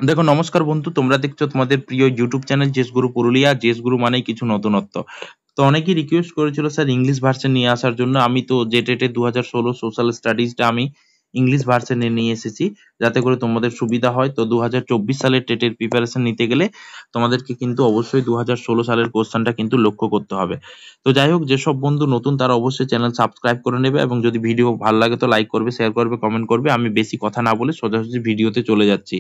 দেখো নমস্কার বন্ধু, তোমরা দেখছো তোমাদের প্রিয় ইউটিউব চ্যানেল জেস গুরু পুরুলিয়া। জেস গুরু মানেই কিছু নতুনত্ব। তো অনেকেই রিকোয়েস্ট করেছিল স্যার ইংলিশ ভার্সন নিয়ে আসার জন্য। আমি তো জেটেটে 2016 সোশ্যাল স্টাডিজটা আমি ইংলিশ ভার্সনে নিয়ে এসেছি, যাতে করে তোমাদের সুবিধা হয়। তো 2024 সালের টেটের প্রিপারেশন নিতে গেলে তোমাদেরকে কিন্তু অবশ্যই 2016 সালের কোশ্চেনটা কিন্তু লক্ষ্য করতে হবে। তো যাই হোক, যেসব বন্ধু নতুন তারা অবশ্যই চ্যানেল সাবস্ক্রাইব করে নেবে, এবং যদি ভিডিও ভালো লাগে তো লাইক করবে, শেয়ার করবে, কমেন্ট করবে। আমি বেশি কথা না বলে সোজাসুজি ভিডিওতে চলে যাচ্ছি।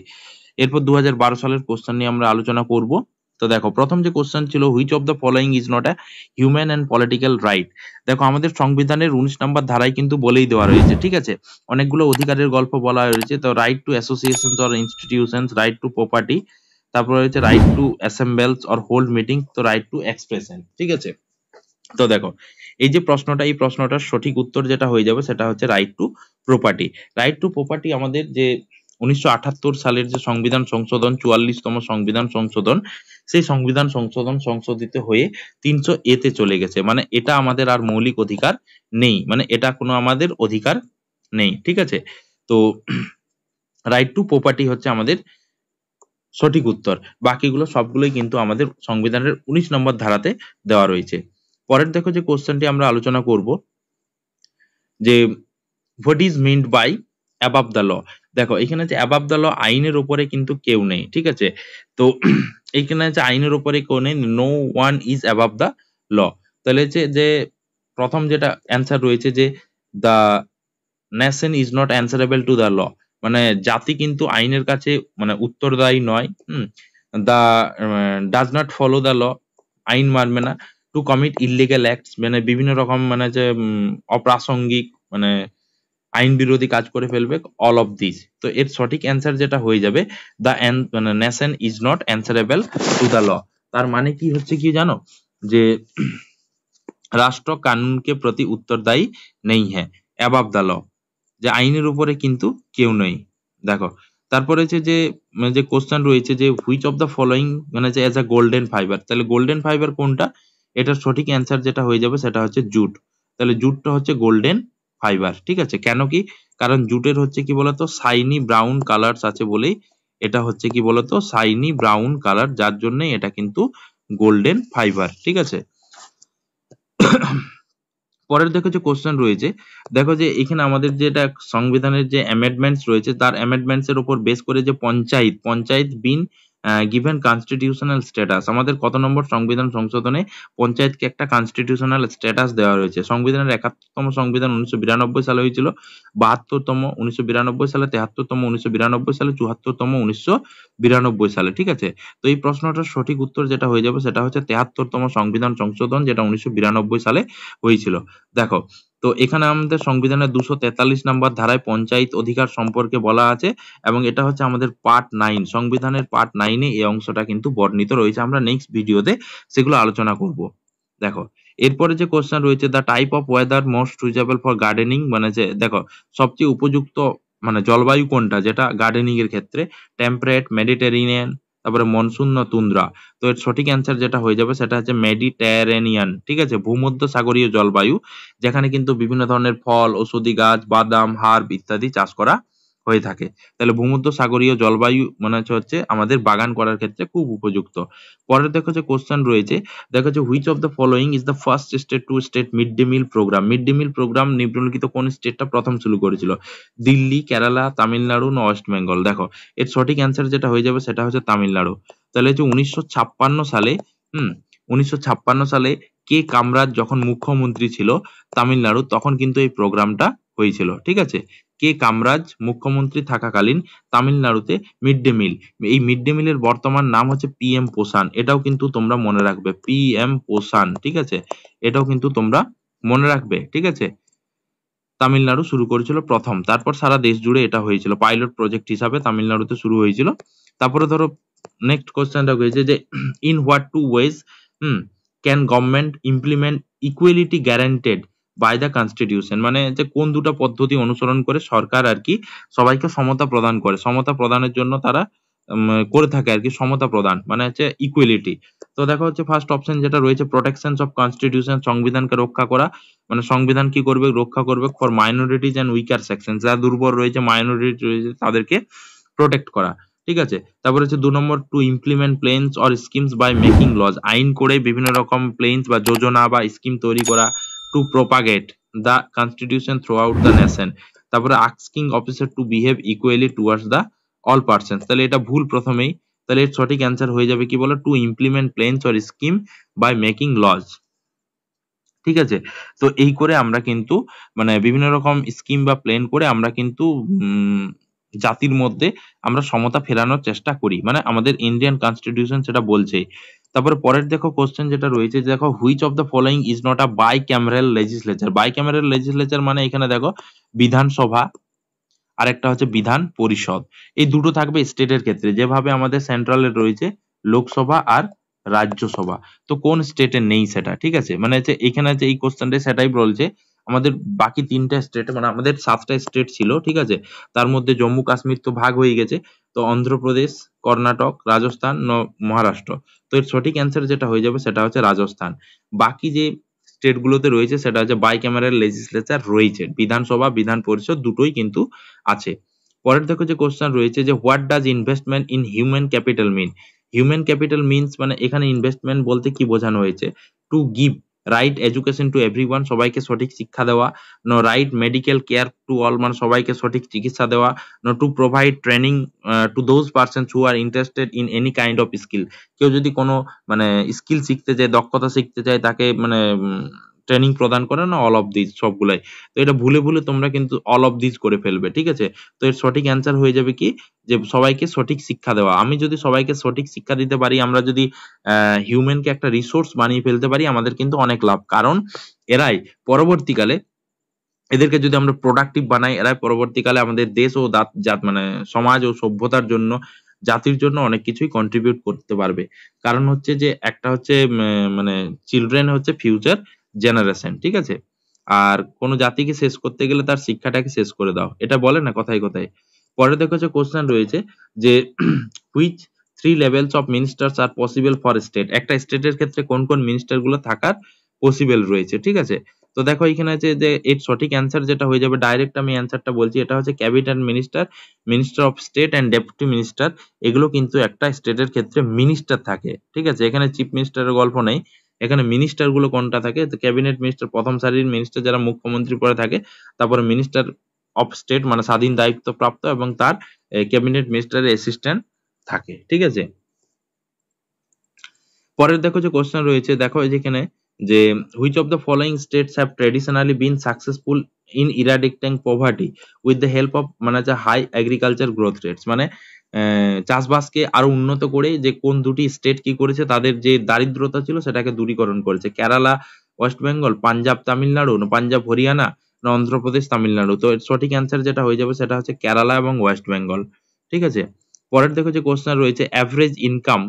এরপর 2012 সালের কোশ্চেন নিয়ে আমরা আলোচনা করব। তো দেখো, প্রথম যে কোশ্চেন ছিল, which of the following is not a human and political right. দেখো, আমাদের সংবিধানের 19 নম্বর ধারায় কিন্তু বলেই দেওয়া রয়েছে, ঠিক আছে। অনেকগুলো অধিকারের গল্প বলা হয়েছে। তো right to associations or institutions, right to property, তারপর রয়েছে right to assembles or hold meeting, তো রাইট টু এক্সপ্রেশন, ঠিক আছে। তো দেখো, এই যে প্রশ্নটা, এই প্রশ্নটার সঠিক উত্তর যেটা হয়ে যাবে সেটা হচ্ছে right to property. Right to property আমাদের যে 1978 সালের যে সংবিধান সংশোধন, 44তম সংবিধান সংশোধন, সেই সংবিধান সংশোধন সংশোধিত হয়ে 300A তে চলে গেছে। মানে এটা আমাদের আর মৌলিক অধিকার নেই, মানে এটা কোনো আমাদের অধিকার নেই, ঠিক আছে। তো রাইট টু প্রপার্টি হচ্ছে আমাদের সঠিক উত্তর। বাকিগুলো সবগুলোই কিন্তু আমাদের সংবিধানের 19 নম্বর ধারাতে দেওয়া রয়েছে। পরের দেখো যে কোশ্চেনটি আমরা আলোচনা করব, যে what is meant by above the law. দেখো, এখানে যে অ্যাবাভ দ্য ল, আইনের উপরে কিন্তু কেউ নেই, ঠিক আছে। তো এইখানে যে আইনের উপরে কেউ নেই, no one is above the law. তাহলে যে প্রথম যেটা অ্যান্সার রয়েছে, যে the nation is not answerable to the law, মানে জাতি কিন্তু আইনের কাছে মানে উত্তরদায়ী নয়। The does not follow the law, আইন মানবে না। টু কমিট ইললিগাল অ্যাক্টস, মানে বিভিন্ন রকম মানে যে অপ্রাসঙ্গিক মানে আইন বিরোধী কাজ করে ফেলবে, অল অফ দিস। তো এর সঠিক অ্যান্সার যেটা হয়ে যাবে, দ্য মানে nation is not answerable to the law. তার মানে কি হচ্ছে কি জানো, যে রাষ্ট্র কানুনকে প্রতি উত্তরদায়ী নেই, হ্যাঁ, অ্যাবাভ দ্য ল, যে আইনের উপরে কিন্তু কেউ নেই। দেখো, তারপরে হচ্ছে যে মানে যে কোশ্চেন রয়েছে, যে হুইচ অফ দ্য ফলোইং মানে যে অ্যাজ আ গোল্ডেন ফাইবার। তাহলে গোল্ডেন ফাইবার কোনটা? এটার সঠিক অ্যান্সার যেটা হয়ে যাবে সেটা হচ্ছে জুট। তাহলে জুটটা হচ্ছে গোল্ডেন ফাইবার, ঠিক আছে। কেন কি? কারণ জুটের হচ্ছে কি বলতো, শাইনি ব্রাউন কালারস আছে বলেই এটা হচ্ছে কি বলতো, শাইনি ব্রাউন কালার, যার জন্য এটা কিন্তু গোল্ডেন ফাইবার, ঠিক আছে। পরের দেখো যে কোশ্চেন রয়েছে, দেখো যে এখানে আমাদের যেটা সংবিধানের যে অ্যামেন্ডমেন্টস রয়েছে, তার অ্যামেন্ডমেন্টস এর উপর বেস করে যে panchayat been given constitutional status. আমাদের কত নম্বর সংবিধান সংশোধনে পঞ্চায়েতকে একটা কনস্টিটিউশনাল স্ট্যাটাস দেওয়া রয়েছে? সংবিধানের 71তম সংবিধান 1992 সালে হয়েছিল, 72তম 1992 সালে, 73তম 1992 সালে, 74তম 1992 সালে, ঠিক আছে। তো এই প্রশ্নটার সঠিক উত্তর যেটা হয়ে যাবে সেটা হচ্ছে 73তম সংবিধান সংশোধন, যেটা 1992 সালে হয়েছিল। দেখো, তো এখানে আমাদের সংবিধানের 243 নম্বর ধারায় পঞ্চায়েত অধিকার সম্পর্কে বলা আছে, এবং এটা হচ্ছে আমাদের পার্ট 9, সংবিধানের পার্ট 9-এ এই অংশটা কিন্তু বর্ণিত রয়েছে। আমরা নেক্সট ভিডিওতে সেগুলো আলোচনা করব। দেখো, এরপরে যে কোশ্চেন রয়েছে, the type of weather most suitable for gardening, মানে যে দেখো সবচেয়ে উপযুক্ত মানে জলবায়ু কোনটা যেটা গার্ডেনিং এর ক্ষেত্রে? টেম্পারেট, মেডিটেরিয়ান, তারপরে মনসুন না তুন্দ্রা। তো এর সঠিক অ্যান্সার যেটা হয়ে যাবে সেটা হচ্ছে মেডিটেরেনিয়ান, ঠিক আছে, ভূমধ্য সাগরীয় জলবায়ু, যেখানে কিন্তু বিভিন্ন ধরনের ফল, ঔষধি গাছ, বাদাম, হার্ব ইত্যাদি চাষ করা হয়ে থাকে। তাহলে ভূমধ্য সাগরীয় জলবায়ু মানে হচ্ছে আমাদের বাগান করার ক্ষেত্রে খুব উপযুক্ত। পরের দেখো যে কোশ্চেন রয়েছে, দেখো যে which of the following is the first state to state mid day meal programme. Mid day meal programme নিম্নলিখিত কোন স্টেটটা প্রথম শুরু করেছিল? দিল্লি, কেরালা, তামিলনাড়ু না ওয়েস্ট বেঙ্গল? দেখো, এর সঠিক অ্যান্সার যেটা হয়ে যাবে সেটা হচ্ছে তামিলনাড়ু। তাহলে হচ্ছে 1956 সালে, 1956 সালে কে কামরাজ যখন মুখ্যমন্ত্রী ছিল তামিলনাড়ু, তখন কিন্তু এই প্রোগ্রামটা হয়েছিল, ঠিক আছে। কে কামরাজ মুখ্যমন্ত্রী থাকাকালীন তামিলনাড়ুতে মিড ডে মিল, এই মিড ডে মিলের বর্তমান নাম হচ্ছে পিএম পোষণ। এটাও কিন্তু তোমরা মনে রাখবে, পিএম পোষণ, ঠিক আছে। এটাও কিন্তু তোমরা মনে রাখবে, ঠিক আছে। তামিলনাড়ু শুরু করেছিল প্রথম, তারপর সারা দেশ জুড়ে এটা হয়েছিল, পাইলট প্রজেক্ট হিসাবে তামিলনাড়ুতে শুরু হয়েছিল। তারপরে ধরো নেক্সট কোশ্চেনটা হয়েছে যে in what two ways can government implement equality guaranteed by the constitution, মানে যে কোন দুটো পদ্ধতি অনুসরণ করে সরকার আর কি সবাইকে সমতা প্রদান করে, সমতা প্রদানের জন্য তারা করে থাকে আর কি, সমতা প্রদান মানে হচ্ছে ইকুয়ালিটি। তো দেখো হচ্ছে ফার্স্ট অপশন যেটা রয়েছে, প্রোটেকশন অফ কনস্টিটিউশন, সংবিধানকে রক্ষা করা, মানে সংবিধান কি করবে? রক্ষা করবে for minorities and weaker section, যারা দুর্বল রয়েছে, মাইনরিটি রয়েছে, তাদেরকে প্রোটেক্ট করা, ঠিক আছে। তারপর হচ্ছে 2 নম্বর to implement plans or schemes by making laws, আইন করে বিভিন্ন রকম প্ল্যানস বা যোজনা বা স্কিম তৈরি করা। To propagate the constitution throughout the nation. তারপরে asking officer to behave equally towards the all persons. তাহলে এটা ভুল প্রথমেই, তাহলে এর সঠিক অ্যান্সার হয়ে যাবে কি বলো, to implement plans or scheme by making laws. ঠিক আছে। তো এই করে আমরা কিন্তু মানে বিভিন্ন রকম স্কিম বা প্ল্যান করে আমরা কিন্তু জাতির মধ্যে আমরা সমতা ফেরানোর চেষ্টা করি, মানে আমাদের ইন্ডিয়ান কনস্টিটিউশন সেটা বলছে। তারপরে পরের দেখো কোশ্চেন যেটা রয়েছে, দেখো which of the following is not a bicameral legislature. Bicameral legislature মানে এখানে দেখো বিধানসভা আর একটা হচ্ছে বিধান পরিষদ, এই দুটো থাকবে স্টেটের ক্ষেত্রে, যেভাবে আমাদের সেন্ট্রালের রয়েছে লোকসভা আর রাজ্যসভা। তো কোন স্টেটে নেই সেটা, ঠিক আছে, মানে হচ্ছে এখানে যে এই কোশ্চেনটা সেটাই বলছে। আমাদের বাকি 3টা স্টেটে, মানে আমাদের 7টা স্টেট ছিল, ঠিক আছে, তার মধ্যে জম্মু কাশ্মীর তো ভাগ হয়ে গেছে, তো অন্ধ্রপ্রদেশ, কর্ণাটক, রাজস্থান, মহারাষ্ট্র। তো এর সঠিক অ্যান্সার যেটা হয়ে যাবে সেটা হচ্ছে রাজস্থান। বাকি যে স্টেট গুলোতে রয়েছে সেটা হচ্ছে বাইক্যামেরাল লেজিসলেচার রয়েছে, বিধানসভা বিধান পরিষদ দুটোই কিন্তু আছে। পরের দেখো যে কোশ্চেন রয়েছে যে what does investment in human capital mean. Human capital means মানে এখানে ইনভেস্টমেন্ট বলতে কি বোঝানো হয়েছে, to give right education to everyone, সবাইকে সঠিক শিক্ষা দেওয়া। No right medical care to all, মানে সবাইকে সঠিক চিকিৎসা দেওয়া। No to provide training to those person who are interested in any kind of skill. কেউ যদি কোনো মানে স্কিল শিখতে চায়, দক্ষতা শিখতে চায়, তাকে মানে ট্রেনিং প্রদান করে না, অল অফ দিস সবগুলাই। তো এটা ভুলে ভুলে তোমরা কিন্তু অল অফ দিস করে ফেলবে, ঠিক আছে। তো এর সঠিক অ্যান্সার হয়ে যাবে কি, যে সবাইকে সঠিক শিক্ষা দেওয়া। আমি যদি সবাইকে সঠিক শিক্ষা দিতে পারি, আমরা যদি হিউম্যানকে একটা রিসোর্স বানিয়ে ফেলতে পারি, আমাদের কিন্তু অনেক লাভ। কারণ এরাই পরবর্তীকালে, এদেরকে যদি আমরা প্রোডাক্টিভ বানাই, এরাই পরবর্তীকালে আমাদের দেশ ও জাত মানে সমাজ ও সভ্যতার জন্য, জাতির জন্য অনেক কিছুই কন্ট্রিবিউট করতে পারবে। কারণ হচ্ছে যে একটা হচ্ছে মানে চিলড্রেন হচ্ছে ফিউচার জেনারেশন, ঠিক আছে। আর কোন জাতিকে শেষ করতে গেলে তার শিক্ষাটাকে শেষ করে দাও, এটা বলে না কথায় কথায়। পরে দেখো যে কোশ্চেন রয়েছে যে which 3 levels of ministers are possible for state. একটা স্টেটের ক্ষেত্রে কোন কোন মিনিস্টার গুলো থাকার পসিবল রয়েছে, ঠিক আছে। তো দেখো এখানে আছে যে এর সঠিক অ্যান্সার যেটা হয়ে যাবে, ডাইরেক্ট আমি অ্যান্সারটা বলছি, এটা হচ্ছে cabinet minister, minister of state and deputy minister. এগুলো কিন্তু একটা স্টেটের ক্ষেত্রে মিনিস্টার থাকে, ঠিক আছে। এখানে চিফ মিনিস্টারের গল্প নেই, এখানে মিনিস্টার গুলো কোনটা থাকে, তো ক্যাবিনেট মিনিস্টার প্রথম সারির মিনিস্টার যারা মুখ্যমন্ত্রী পরে থাকে, তারপরে মিনিস্টার অফ স্টেট মানে স্বাধীন দায়িত্ব প্রাপ্ত, এবং তার ক্যাবিনেট মিনিস্টারের অ্যাসিস্ট্যান্ট থাকে, ঠিক আছে। পরের দেখো যে কোশ্চেন রয়েছে, দেখো যেখানে যে which of the following states have traditionally been successful in eradicating poverty with the help of, মানে হচ্ছে হাই এগ্রিকালচার গ্রোথ রেটস, মানে চাষবাসকে আরো উন্নত করে যে কোন দুটি স্টেট কি করেছে, তাদের যে দারিদ্রতা ছিল সেটাকে দূরীকরণ করেছে। কেরালা, ওয়েস্ট বেঙ্গল, পাঞ্জাব তামিলনাড়ু, না পাঞ্জাব হরিয়ানা, না অন্ধ্রপ্রদেশ তামিলনাড়ু। তো এর সঠিক অ্যান্সার যেটা হয়ে যাবে সেটা হচ্ছে কেরালা এবং ওয়েস্ট বেঙ্গল, ঠিক আছে। পরের দেখো যে কোশ্চেন রয়েছে average income,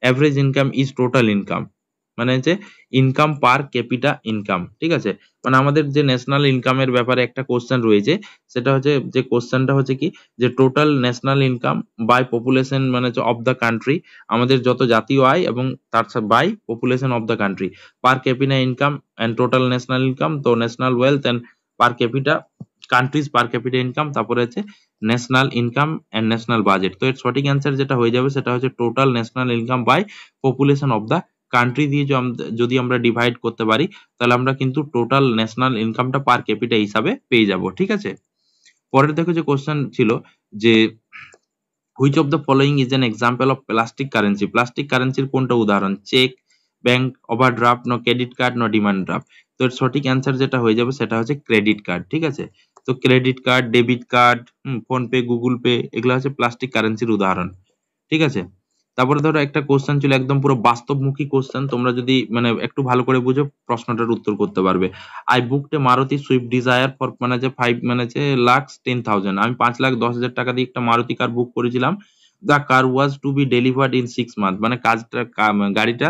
average income is total income, মানে হচ্ছে ইনকাম পার ক্যাপিটা ইনকাম, ঠিক আছে। মানে আমাদের যে ন্যাশনাল ইনকামের ব্যাপারে একটা কোশ্চেন রয়েছে, সেটা হচ্ছে যে কোশ্চেনটা হচ্ছে কি, যে total national income by population, মানে হচ্ছে অফ দ্য কান্ট্রি, আমাদের যত জাতীয় আয় এবং তার by population of the country, per capita income and total national income, তো national wealth and per capita countries per capita income, তারপরে হচ্ছে national income and national budget. তো এর সঠিক অ্যান্সার যেটা হয়ে যাবে সেটা হচ্ছে total national income by population of the country দিয়ে যদি আমরা ডিভাইড করতে পারি, তাহলে আমরা কিন্তু টোটাল ন্যাশনাল ইনকামটা পার ক্যাপিটা হিসাবে পেয়ে যাব, ঠিক আছে। পরের দেখো যে কোশ্চেন ছিল যে which of the following is an example of plastic currency. প্লাস্টিক কারেন্সির কোনটা উদাহরণ, cheque, bank overdraft, no credit card, no demand draft. তো এর সঠিক অ্যান্সার যেটা হয়ে যাবে সেটা হচ্ছে ক্রেডিট কার্ড, ঠিক আছে। তো credit card, debit card, phone pay, Google pay, এগুলো হচ্ছে প্লাস্টিক কারেন্সির উদাহরণ, ঠিক আছে। তারপরে ধরো একটা কোশ্চেন ছিল একদম পুরো বাস্তবমুখী কোশ্চেন, তোমরা যদি মানে একটু ভালো করে বুঝো প্রশ্নটার উত্তর করতে পারবে। I booked A Maruti Swift Dzire for মানে যে 5,10,000, আমি 5,10,000 টাকা দিয়ে একটা মারুতি কার বুক করেছিলাম। The car was to be delivered in 6 month, মানে গাড়িটা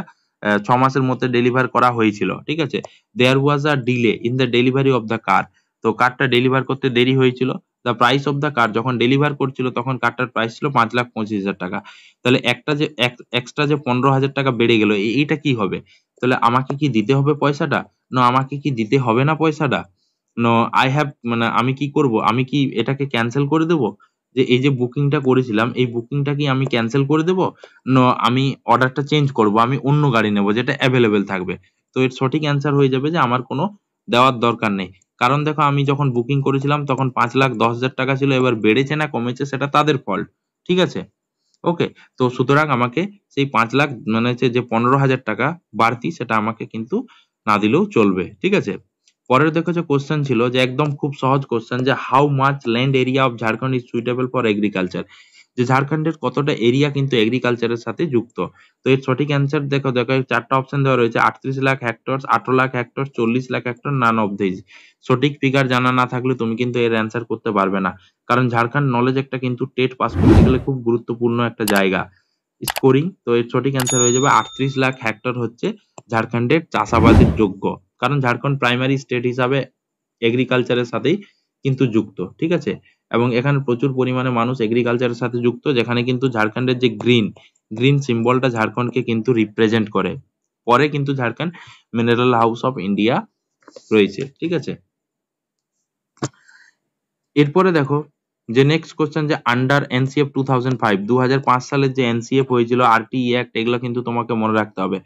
6 মাসের মধ্যে ডেলিভার করা হয়েছিল, ঠিক আছে। There was a delay in the delivery of the car, তো কারটা ডেলিভার করতে দেরি হয়েছিল। The price of the car, যখন ডেলিভার করছিল তখন কারটার প্রাইস ছিল 5,25,000 টাকা। তাহলে একটা যে এক্সট্রা যে 15,000 টাকা বেড়ে গেল, এইটা কি হবে? তাহলে আমাকে কি দিতে হবে পয়সাটা, না আমাকে কি দিতে হবে না পয়সাটা, নো আই হ্যাভ, মানে আমি কি করব, আমি কি এটাকে ক্যান্সেল করে দেব, যে এই যে বুকিংটা করেছিলাম এই বুকিংটা কি আমি ক্যান্সেল করে দেবো, না আমি অর্ডারটা চেঞ্জ করব, আমি অন্য গাড়ি নেব যেটা অ্যাভেলেবেল থাকবে। তো এর সঠিক অ্যান্সার হয়ে যাবে যে আমার কোনো দেওয়ার দরকার নেই। কারণ দেখো আমি যখন বুকিং করেছিলাম তখন 5,10,000 টাকা ছিল, এবার বেড়েছে না কমেছে সেটা তাদের ফল্ট। ঠিক আছে, ওকে। তো সুতরাং আমাকে সেই 5,00,000 মানে হচ্ছে যে 15,000 টাকা বাড়তি সেটা আমাকে কিন্তু না দিলেও চলবে। ঠিক আছে, পরের দেখো যে কোশ্চেন ছিল যে একদম খুব সহজ কোশ্চেন, যে how much land area of Jharkhand is suitable for agriculture, যে ঝাড়খণ্ডের কতটা এরিয়া কিন্তু এগ্রিকালচারের সাথে যুক্ত। তো এর সঠিক অ্যান্সার দেখো দেখো চারটা অপশন দেওয়া রয়েছে: 38 lakh hectare, 18 lakh hectare, 40 lakh hectare, none of this. সঠিক ফিগার জানা না থাকলে তুমি কিন্তু এর অ্যান্সার করতে পারবে না, কারণ ঝাড়খণ্ড নলেজ একটা কিন্তু টেট পাস করতে গেলে খুব গুরুত্বপূর্ণ একটা জায়গা স্কোরিং। তো এর সঠিক অ্যান্সার হয়ে যাবে 38 লাখ হেক্টর হচ্ছে ঝাড়খণ্ডের চাষাবাদের যোগ্য, কারণ ঝাড়খণ্ড প্রাইমারি স্টেট হিসাবে এগ্রিকালচারের সাথেই কিন্তু যুক্ত। ঠিক আছে, এবং এখানে প্রচুর পরিমাণে মানুষ এগ্রিকালচারের সাথে যুক্ত, যেখানে কিন্তু ঝাড়খণ্ডের যে গ্রিন গ্রিন সিম্বলটা ঝাড়খণ্ডকে কিন্তু রিপ্রেজেন্ট করে। পরে কিন্তু Jharkhand mineral house of India রয়েছে। ঠিক আছে, এরপরে দেখো যে নেক্সট কোশ্চেন, যে আন্ডার এনসিএফ 2005 2005 সালের যে এনসিএফ হয়েছিল আরটিই অ্যাক্ট, এগুলো কিন্তু তোমাকে মনে রাখতে হবে।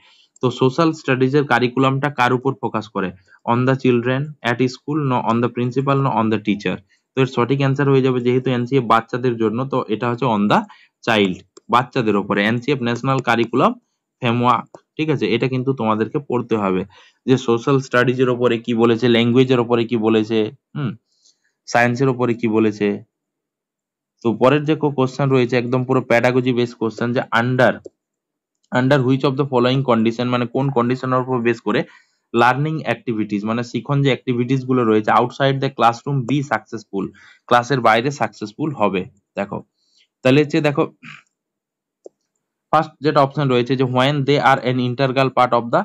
তো সোশ্যাল স্টাডিজ এর কারিকুলামটা কার উপর ফোকাস করে? On the children at school, ন অন দ্য প্রিন্সিপাল, ন অন দ্য টিচার। তো এর সঠিক অ্যান্সার হয়ে যাবে, যেহেতু এনসিএফ বাচ্চাদের জন্য, তো এটা হচ্ছে অন দ্য চাইল্ড, বাচ্চাদের উপরে। NCF national curriculum framework. ঠিক আছে, এটা কিন্তু তোমাদেরকে পড়তে হবে যে সোশ্যাল স্টাডিজ এর উপরে কি বলেছে, ল্যাঙ্গুয়েজের উপরে কি বলেছে, সায়েন্সের উপরে কি বলেছে। তো পরের যে কোশ্চেন রয়েছে একদম পুরো প্যাডাগজি বেস কোশ্চেন, যে under under which of the following condition, মানে কোন কন্ডিশনের উপর বেস করে লার্নিং অ্যাক্টিভিটিস, মানে শিখন যে অ্যাক্টিভিটিস গুলো রয়েছে outside the classroom be successful, ক্লাসের বাইরে সাকসেসফুল হবে। দেখো তাহলে হচ্ছে দেখো ফার্স্ট যেটা অপশন রয়েছে যে when they are an integral part of the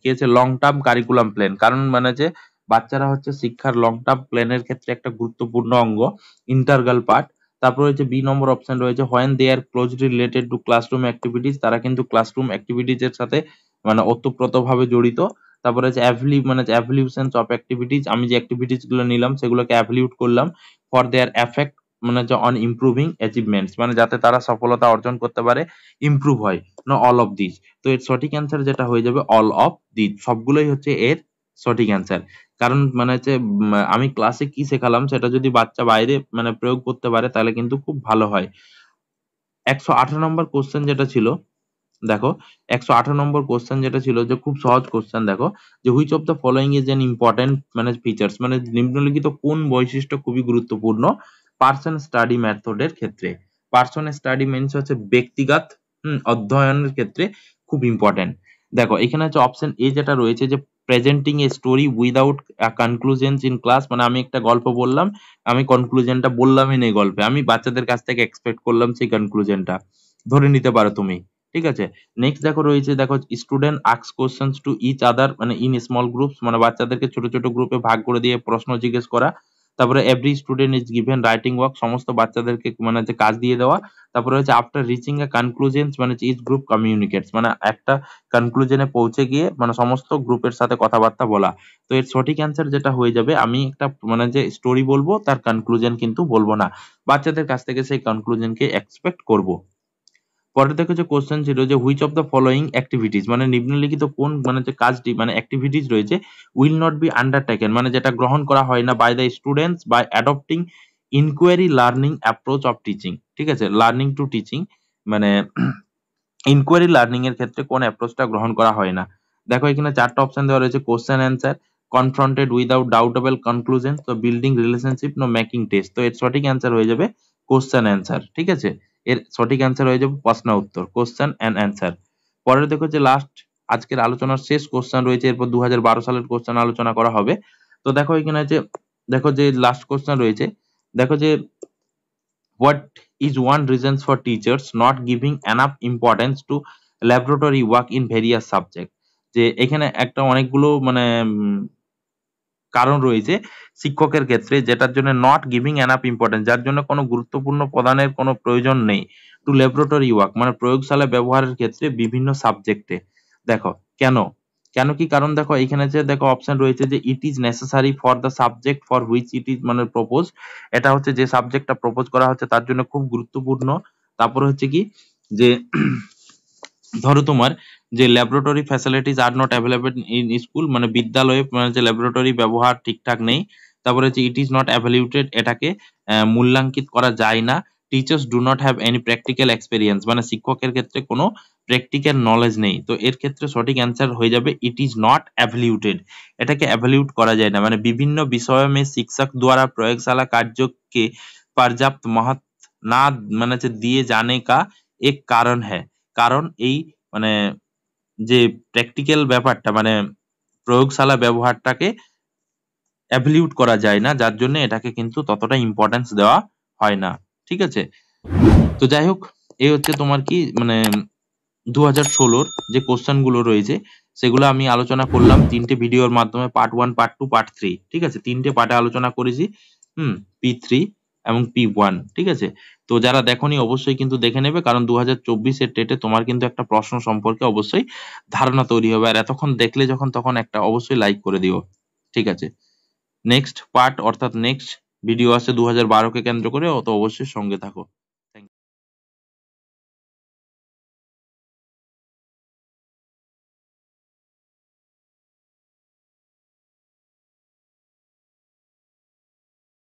কি আছে লং টার্ম কারিকুলাম প্ল্যান, কারণ মানে যে বাচ্চারা হচ্ছে শিক্ষার লং টার্ম প্ল্যানের ক্ষেত্রে একটা গুরুত্বপূর্ণ অঙ্গ, ইন্টারগাল পার্ট। তারপর হচ্ছে বি নম্বর অপশন রয়েছে when they are closely related to classroom activities, তারা কিন্তু ক্লাসরুম অ্যাক্টিভিটিস এর সাথে মানে ওতপ্রোতভাবে জড়িত। তারপরে হচ্ছে অ্যাভলিউশনস অফ অ্যাক্টিভিটিস, আমি যে অ্যাক্টিভিটিস গুলো নিলাম সেগুলোকে অ্যাভলিউট করলাম ফর দেয়ার এফেক্ট মানে যে অন ইমপ্রুভিং অ্যাচিভমেন্টস, মানে যাতে তারা সফলতা অর্জন করতে পারে, ইমপ্রুভ হয়, না অল অফ দিস। তো এর সঠিক অ্যান্সার যেটা হয়ে যাবে অল অফ দিস, সবগুলোই হচ্ছে এর সঠিক অ্যান্সার। কারণ মানে হচ্ছে আমি ক্লাসে কি শেখালাম সেটা যদি বাচ্চা বাইরে মানে প্রয়োগ করতে পারে তাহলে কিন্তু খুব ভালো হয়। 118 নম্বর কোশ্চেন যেটা ছিল, দেখো 118 নম্বর কোশ্চেন যেটা ছিল যে খুব সহজ কোশ্চেন, দেখো যে which of the following is an important মানে ফিচার্স, মানে নিম্নলিখিত কোন বৈশিষ্ট্য খুবই গুরুত্বপূর্ণ পার্সন স্টাডি মেথডের ক্ষেত্রে। পার্সন স্টাডি মিনস হচ্ছে ব্যক্তিগত অধ্যয়নের ক্ষেত্রে খুব ইম্পর্টেন্ট। দেখো এখানে হচ্ছে অপশন এ যেটা রয়েছে যে presenting a story without conclusions in class, মানে আমি একটা গল্প বললাম, আমি কনক্লুশনটা বললামই না গল্পে, আমি বাচ্চাদের কাছ থেকে এক্সপেক্ট করলাম সেই কনক্লুশনটা, ধরে নিতে পারো তুমি। ঠিক আছে, নেক্সট দেখো রয়েছে, দেখো student ask questions to each other মানে ইন স্মল গ্রুপস, মানে বাচ্চাদেরকে ছোট ছোট গ্রুপে ভাগ করে দিয়ে প্রশ্ন জিজ্ঞেস করা। তারপরে every student is given writing work, সমস্ত বাচ্চাদেরকে মানে হচ্ছে কাজ দিয়ে দেওয়া। তারপরে হচ্ছে আফটার রিচিং এ কনক্লুশনস মানে ইচ গ্রুপ কমিউনিকেটস, মানে একটা কনক্লুশনে পৌঁছে গিয়ে মানে সমস্ত গ্রুপের সাথে কথাবার্তা বলা। তো এর সঠিক অ্যান্সার যেটা হয়ে যাবে, আমি একটা মানে যে স্টোরি বলবো তার কনক্লুশন কিন্তু বলবো না, বাচ্চাদের কাছ থেকে সেই কনক্লুশনকে এক্সপেক্ট করব। পরে দেখো যে কোশ্চেন ছিল যে which of the following activities, মানে নিম্নলিখিত কোন মানে যে কাজটি মানে অ্যাক্টিভিটিস রয়েছে উইল নট বি আন্ডারটেকেন, মানে যেটা গ্রহণ করা হয় না by the students by adopting inquiry learning approach of teaching. ঠিক আছে, লার্নিং টু টিচিং মানে ইনকোয়ারি লার্নিং এর ক্ষেত্রে কোন অ্যাপ্রোচটা গ্রহণ করা হয় না। দেখো এখানে চারটা অপশন দেওয়া রয়েছে: question answer, confronted without doubtable conclusion, তো building relationship, no making test. তো এর সঠিক অ্যান্সার হয়ে যাবে কোশ্চেন অ্যান্সার। ঠিক আছে, এর সঠিক অ্যান্সার হয়ে যাবে প্রশ্ন উত্তর, কোশ্চেন অ্যান্ড অ্যান্সার। পরে দেখো যে লাস্ট আজকের আলোচনার শেষ কোশ্চেন রয়েছে, এরপর 2012 সালের কোশ্চেন আলোচনা করা হবে। তো দেখো এখানে যে দেখো যে লাস্ট কোশ্চেন রয়েছে, দেখো যে what is one reasons for teachers not giving enough importance to laboratory work in various subject, যে এখানে একটা অনেকগুলো মানে কারণ রয়েছে শিক্ষকের ক্ষেত্রে যেটার জন্য নট গিভিং এনাফ ইম্পর্টেন্স, যার জন্য কোনো গুরুত্বপূর্ণ প্রদানের কোনো প্রয়োজন নেই টু ল্যাবরেটরি ওয়ার্ক, মানে প্রয়োগশালা ব্যবহারের ক্ষেত্রে বিভিন্ন সাবজেক্টে। দেখো কেন, কেন কি কারণ দেখো এখানে যে দেখো অপশন রয়েছে যে it is necessary for the subject for which it is মানে প্রপোজ, এটা হচ্ছে যে সাবজেক্টটা প্রপোজ করা হচ্ছে তার জন্য খুব গুরুত্বপূর্ণ। তারপর হচ্ছে কি যে ধরো তোমার যে laboratory facilities are not available in school, মানে বিদ্যালয়ে মানে যে ল্যাবরেটরি ব্যবহার ঠিকঠাক নেই। তারপরে হচ্ছে ইট ইজ নট অ্যাভ্যালুয়েটেড, এটাকে মূল্যাঙ্কিত করা যায় না। Teachers do not have any practical experience, মানে শিক্ষকের ক্ষেত্রে কোনো প্র্যাকটিক্যাল নলেজ নেই। তো এর ক্ষেত্রে সঠিক অ্যান্সার হয়ে যাবে ইট ইজ নট অ্যাভ্যালুয়েটেড, এটাকে অ্যাভ্যালুয়েট করা যায় না। মানে বিভিন্ন বিষय में शिक्षक द्वारा प्रयोगशाला कार्यों के पर्याप्त महत्व ना মানে হচ্ছে দিয়ে जाने का एक कारण है। কারণ এই মানে যে প্র্যাকটিক্যাল ব্যাপারটা মানে প্রয়োগশালা ব্যবহারটাকে অ্যাভলিউট করা যায় না, যার জন্য এটাকে কিন্তু ততটা ইম্পর্টেন্স দেওয়া হয় না। ঠিক আছে, তো যাই হোক, এই হচ্ছে তোমার কি মানে 2016 যে কোশ্চেন গুলো রয়েছে সেগুলো আমি আলোচনা করলাম তিনটে ভিডিওর মাধ্যমে, পার্ট 1, পার্ট 2, পার্ট 3। ঠিক আছে, তিনটে পার্টে আলোচনা করেছি। P3 এবং P1। ঠিক আছে, তো যারা দেখোনি অবশ্যই কিন্তু দেখে নেবে, কারণ 2024 এর টেটে তোমার কিন্তু একটা প্রশ্ন সম্পর্কে অবশ্যই ধারণা তৈরি হবে। আর এতক্ষণ দেখলে যখন তখন একটা অবশ্যই লাইক করে দিও। ঠিক আছে, নেক্সট পার্ট অর্থাৎ নেক্সট ভিডিও আছে 2012 কে কেন্দ্র করে, তো অবশ্যই সঙ্গে থাকো।